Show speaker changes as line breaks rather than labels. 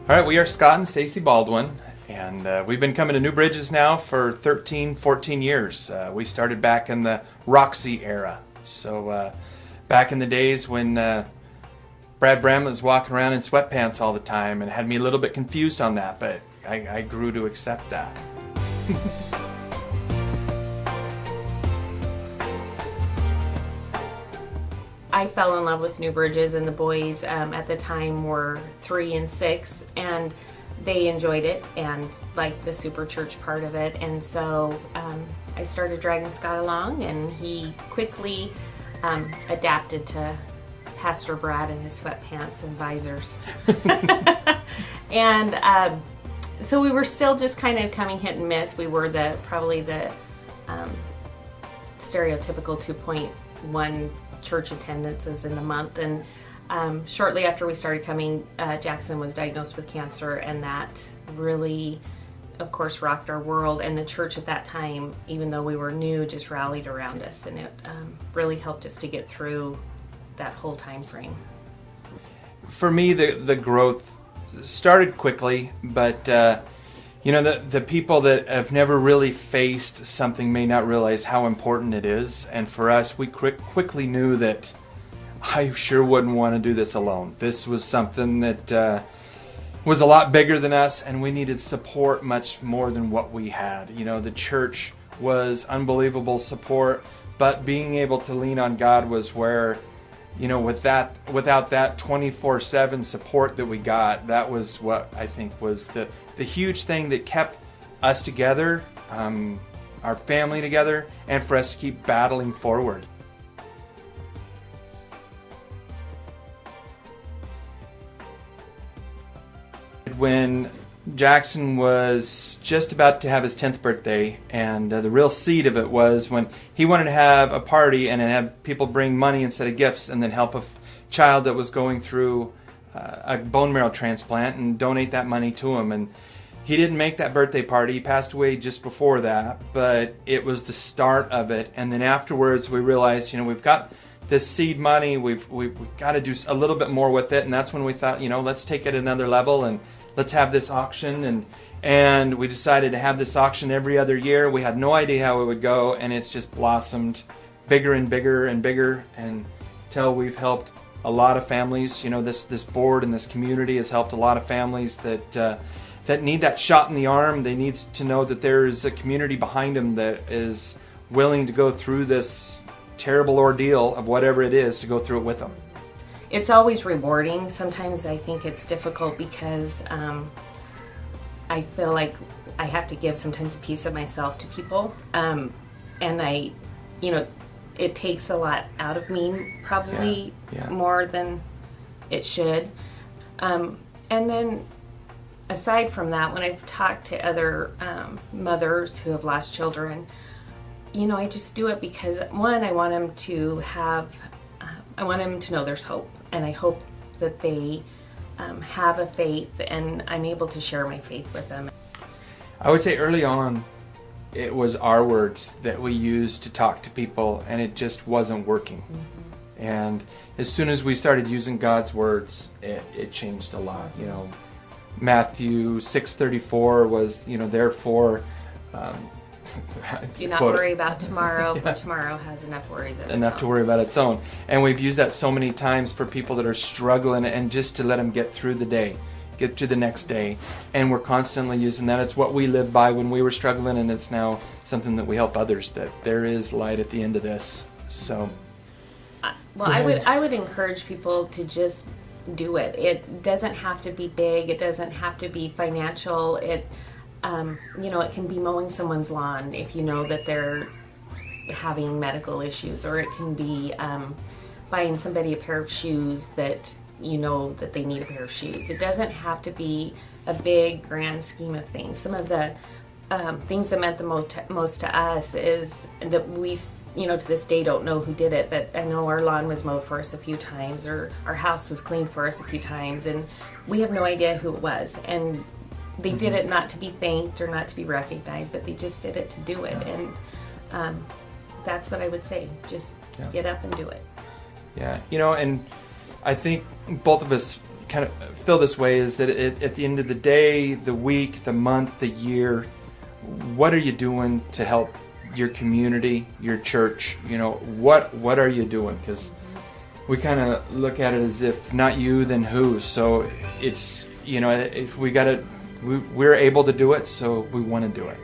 All right, we are Scott and Stacy Baldwin, and we've been coming to New Bridges now for 13, 14 years. We started back in the Roxy era. So back in the days when Brad Bramlett was walking around in sweatpants all the time and had me a little bit confused on that, but I grew to accept that.
I fell in love with New Bridges, and the boys at the time were 3 and 6, and they enjoyed it and liked the super church part of it. And so I started dragging Scott along, and he quickly adapted to Pastor Brad and his sweatpants and visors. And so we were still just kind of coming hit and miss. We were probably the stereotypical 2.1 church attendances in the month, and shortly after we started coming, Jackson was diagnosed with cancer, and that really, of course, rocked our world. And the church at that time, even though we were new, just rallied around us, and it really helped us to get through that whole time frame.
For me, the growth started quickly, but the people that have never really faced something may not realize how important it is. And for us, we quickly knew that I sure wouldn't want to do this alone. This was something that was a lot bigger than us, and we needed support much more than what we had. The church was unbelievable support, but being able to lean on God was where, without that 24/7 support that we got, that was what I think was the huge thing that kept us together, our family together, and for us to keep battling forward. When Jackson was just about to have his 10th birthday, and the real seed of it was when he wanted to have a party and have people bring money instead of gifts, and then help a child that was going through a bone marrow transplant and donate that money to him. And he didn't make that birthday party. He passed away just before that, but it was the start of it. And then afterwards we realized, we've got this seed money, we've got to do a little bit more with it. And that's when we thought, let's take it another level and let's have this auction. And we decided to have this auction every other year. We had no idea how it would go, and it's just blossomed bigger and bigger and bigger until we've helped a lot of families. This board and this community has helped a lot of families that need that shot in the arm. They need to know that there's a community behind them that is willing to go through this terrible ordeal of whatever it is, to go through it with them.
It's always rewarding. Sometimes I think it's difficult because I feel like I have to give sometimes a piece of myself to people. And it takes a lot out of me, probably more than it should. And then aside from that, when I've talked to other mothers who have lost children, I just do it because, one, I want them to know there's hope, and I hope that they have a faith, and I'm able to share my faith with them.
I would say early on, it was our words that we used to talk to people, and it just wasn't working. Mm-hmm. And as soon as we started using God's words, it changed a lot. Matthew 6:34 was, therefore,
do not worry about tomorrow, for tomorrow has enough worries of its
enough
own.
to worry about its own. And we've used that so many times for people that are struggling, and just to let them get through the day, get to the next day. And we're constantly using that. It's what we lived by when we were struggling, and it's now something that we help others, that there is light at the end of this. So,
well, I would encourage people to just do it. It doesn't have to be big. It doesn't have to be financial. It can be mowing someone's lawn if you know that they're having medical issues, or it can be buying somebody a pair of shoes that that they need a pair of shoes. It doesn't have to be a big, grand scheme of things. Some of the things that meant the most to us is that we, to this day don't know who did it, but I know our lawn was mowed for us a few times, or our house was cleaned for us a few times, and we have no idea who it was. And they did it not to be thanked or not to be recognized, but they just did it to do it. And that's what I would say. Just get up and do it.
Yeah, and I think both of us kind of feel this way is that at the end of the day, the week, the month, the year, what are you doing to help your community, your church? You know, what are you doing? Because we kind of look at it as if not you, then who? So it's, you know, if we're able to do it, so we want to do it.